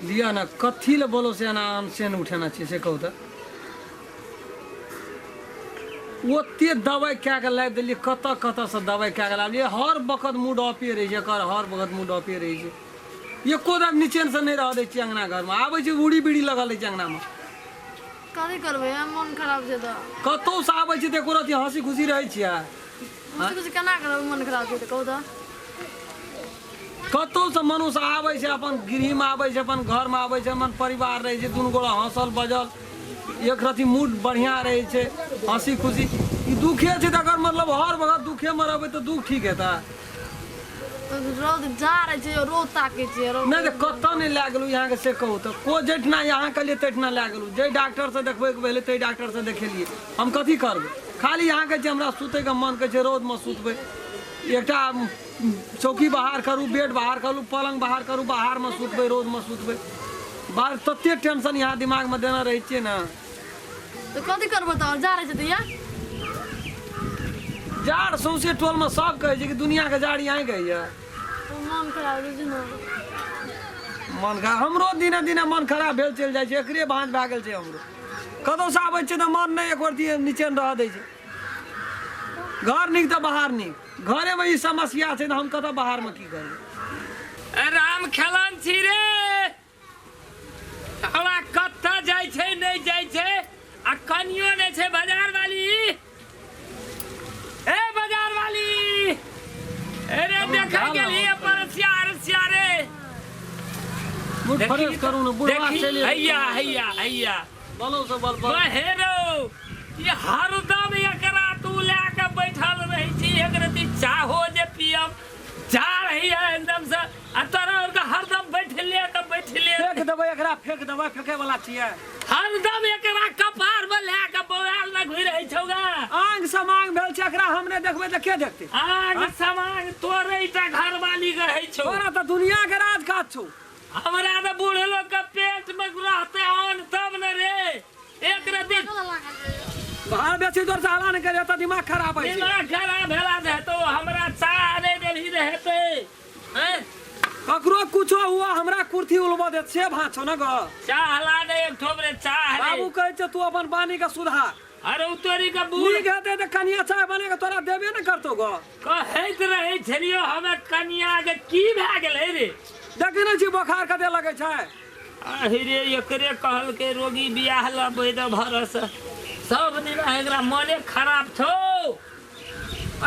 लिया ना कथी ले बोलो से ना अनसेन उठाना चाहिए से कहू तो ओते दवाई क्या के लाइब दिल्ली कत से दवाई क्या के लाइब हर वक्त मूड ऑफे रही है कर हर वक्त मूड ऑफे रही है ये को दम नीचे से नहीं रह दे छी अंगना घर में आबै छी उड़ी बीड़ी लगा ले छी अंगना में कथी करबै मन खराब छै त कतौ से आबै छी देखो रति हंसी खुशी रहै छी हंसी खुशी केना करबै मन खराब छै त कहू त कतौ से मनुष्य आबै छै अपन गृह में आबै छै अपन घर में आबै छै अपन परिवार रहै छै दुनू गोड़ा हंसल बजल एक रति मूड बढ़िया रहे छे हंसी खुशी ई दुखे छे त अगर मतलब हर वक्त दुखे में रहबै त दुख ठीक हेता रोज जा रहे छे रोज ताके छे रोज नहीं कत नहीं लै गेलू यहाँ के से कहू तो को जठना यहाँ के लिए तठना लै गेलू जे डॉक्टर से देखबे के पहले ते डॉक्टर से देखेलिए हम कथी करबै खाली यहाँ के जे हमरा सुते के मन के छे रोज में सुतबै एकटा चौकी बाहर करू बेड बाहर करू पलंग बाहर करू बाहर में सुतबै रोज में सुतबै बाहर तते टेंशन यहाँ दिमाग में देना रहे छे ना तो कथी करबै त जा रहे छे त या जाड़ सौंसे टोल में सब कहे कि दुनिया के जाड़ यहाँ गई है मन खराब छै न मन खराब हमरो दिने दिने मन खराब भेल चल जाए एकरे भांज भए गेल छै हमरो कतौ से आबै छै त मन नहीं एक रती नीचे रह दै छै घर नीक त बाहर नीक घरे में ई समस्या छै हम कतौ बाहर में की करबै राम खेलन छी रे हमरा कत्ता जाय छै नहीं जाय छै आ कनियो नहीं छै बाजार वाली ए बाजार वाली अरे देखा गेली पर सियारे मुझ फरेस करू न बुढ़वा चले हैया हैया हैया बोलो से बल हेरो ये हरदम एकरा तू लेके बैठल रही छी एक रति चाहो जे पियम जा रही है एकदम से आ तोरा उनका हरदम बैठ ले फेंक देबै एकरा फेंक देबै फेंके वाला छियै हरदम एकरा कपार में लेके बोआल में घुर रही छौगा आंग समांग भेल छै एकरा हमरे देखबै त के देखतै आग समांग तोरे टा घर वाली रही छौ तोरा त दुनिया के राज काज छौ हमरा त बूढ़ लोग के पेट में रहते अन तब न रे एक रति बाहर बेसी जोर से हल्ला नहीं करे त दिमाग खराब है दिमाग खराब भेला देतो हमरा चाह नहीं देली रहते हैं ककरो कुछो हुआ हमरा कुर्ती उलबा दे से भाछो न ग चाहला नहीं एक ठोबरे चाह रे बाबू कहै छै तू अपन बानी का सुधार अरे उतरी का बूढ़ नी कहते त कनिया चाय बने के तोरा देबे न करतो ग कहैत रही छलियो हमे कनिया के की भए गेलै रे देखै नै छी बुखार कते लगै छै अहिरे एकरे कहल के रोगी बियाह लबै त भरस सब दिन एकरा मने खराब छौ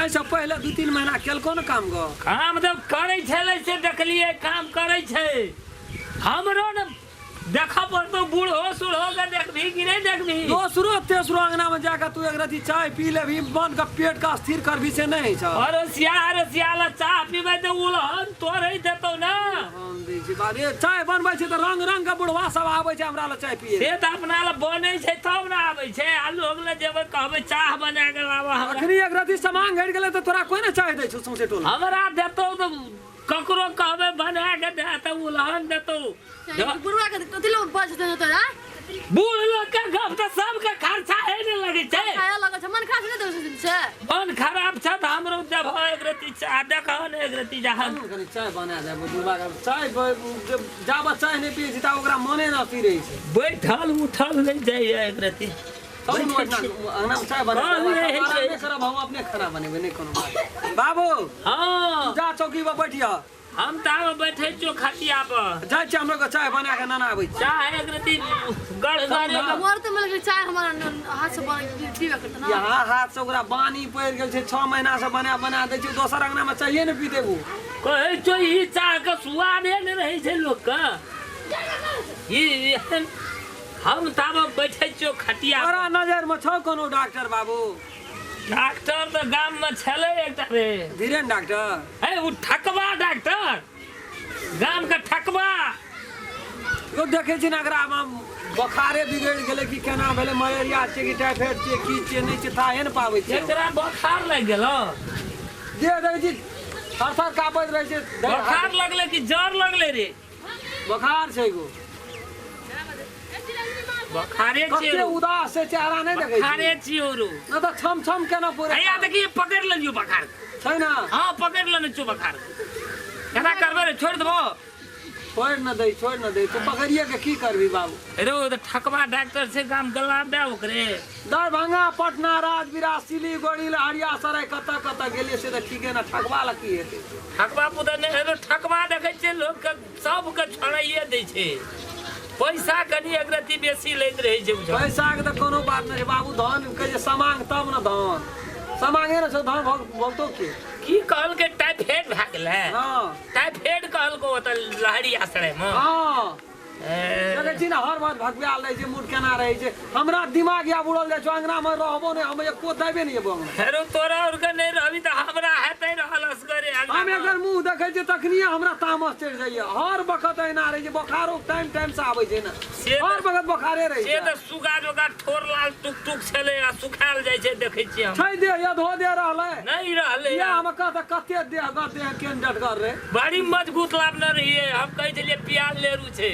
ऐसे पहले 2-3 महीना केलको न काम ग काम जब करै छलै से देखलिए काम करै छै हमरो न देखा पड़तो बूढ़ो सूढ़ो के देखबी कि नहीं देखबी दोसरो तेसरो अंगना में जाकर तू एक रति चाय पी लेबी मन का पेट का स्थिर करबी से नहीं छ अरे सियाला चाह पीबे त उलहन तोरे देतौ ना हम दै छी बारे चाय बनबै छै त रंग रंग के बुढ़वा सब आबै छै हमरा ल चाय पिए से त अपना ल बनै छै तब ना आबै छै आ लोग ल जेबै कहबै चाह बना के लावा हमरा अखनी एक रति सामान घट गेलै त तोरा कोई न चाय दै छ सौसे टोल हमरा देतौ त ककरो कहबै बना के दे त उलहन देतौ बुढ़वा के कथी लोग बज दे तोरा बूढ़ लोग के गप त सबके खर्चा है न लगे छै खाया लगे छै मन खास नहीं दे छै मन खराब छ त हमरो देब एक रति चाह देखा न एक रति जहां कनी चाय बना दे बुढ़वा के चाय जाबा चाय नहीं पिए छी त ओकरा मने न पी रही छै बैठल उठल नहीं जाइए एक रति अंगना में चाय बना दे करब हम अपने खाना बनेबे नहीं कोनो बात बाबू हां जा चौकी पर बैठिया हम ताव बैठे छो खटिया पर जाय छी हमरो के चाय बना के नाना आबै चाह एक रति गड़ गड़ मोर त मिल गेल चाय हमर हाथ से बन पीबे करत ना यहाँ हाथ से ओकरा बानी पड़ गेल छै 6 महीना से बना दै छी दोसर अंगना में चाहिए न पी देबू कहै छो ई चाह के स्वादे नहीं रहे छै लोग का ई हम ताव बैठे छो खटिया तोरा नजर में छौ कोनो डॉक्टर बाबू डॉक्टर तो गांव में छले एकटा रे धीरेन डॉक्टर है उ ठकवा डॉक्टर गांव का ठकवा यो देखे छी न एकरा में बुखारे बिगड़ गेले कि केना भेले मलेरिया छै कि टाइफाइड छै की छै नहीं छै थाहे न पाबै छै एकरा बुखार लग गेलो दे दे जी थर कापैत रहे छै बुखार लगले कि जर लगले रे बुखार छै गो बुखारे कते छियो उदास से चेहरा नहीं देखे बुखारे छियो रो न त छम छम केना पूरे हैया देखिए पकड़ लियो बुखार छै ना हां पकड़ लेने छु बुखार केना करबे रे छोड़ देबो छोड़ न दे तू पकड़िए के की करबी बाबू। रो तो ठकवा डॉक्टर से काम गला दे ओकरे। दरभंगा पटना राजवीरा सिलीगुड़ी लहरिया सराय कत गेलिए से त ठीके न ठकवा ला की हेतै। ठकवा पुदर ने रो ठकवा देखै छै लोग के सब के छोड़ाइए दै छै पैसा कनी एक रति बेसी लैत रहै छै बुझ। पैसा के त कोनो बात नै छै बाबू धन के जे समांग तब न धन समांगे न छ धन भगतो के की कहल के टाइफाइड भ गेलै। हां टाइफाइड कहल को त लहरी आश्रय में। हां देखै छी न हर बात भगवा लै छै मूड केना रहै छै हमरा दिमाग या बुड़ल जाय छै अंगना में रहबो नै हम एको देबे नै एबो। हेरो तोरा और के नै रहबी त हमरा हेतै रहलस करे। हम एकर मुंह देखै छै तखनिए हमरा तामस चढ़ जाइए हर वक्त एना रहै छै बुखारो टाइम से आबै छै न हर वक्त बुखारे रहै से छै। त सुगा जोगा ठोर लाल टुक टुक छले आ सुखाल जाय छै देखै छी हम। छै दे या धो दे रहलै नहीं रहले या हम कते देह गते केन डटकर रे बड़ी मजबूत लाभ न रहिए हम कहै छलिए प्याज लेरू छै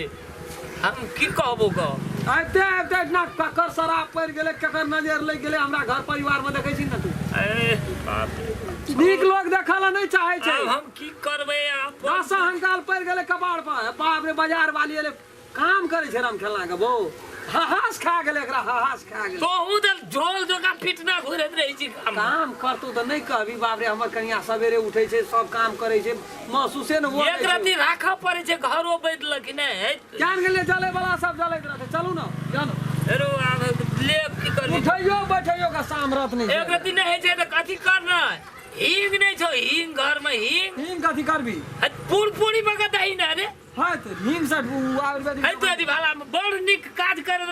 हम की कहबो ग। आइते इतना ककर शराब पड़ गेलै ककर नजर लग गेलै हमरा घर परिवार में देखै छी न तू। अरे बाप रे नीक लोग देखै ला नहीं चाहै छै। अब हम की करबै आप आशा हंकाल पड़ गेलै कपाड़ पर बाप रे बाजार वाली एले काम करे छै राम खेलना के बो हाहास खा गेलै एकरा हाहास खा गेलै। तो हूं त झोल जोका फिटना घुरैत रहै छी काम करतू त नहीं कहबी बाप रे हमर कनिया सवेरे उठै छै सब काम करे छै महसूसे न हो एक रति राखऽ पड़ै छै घरो बैठल कि नै जान गेलै जले वाला सब जलैत रहतै चलू न जानो हेरो आब ले की करबी उठैयो बैठैयो का साम रात नहीं एक रति नै है छै त कथि करना हींग नै छौ हींग घर में हींग कथी करबी पूरी बगत दही न रे है तो हिंग से आयुर्वेदिक है तो भाला बड़ नीक काज कर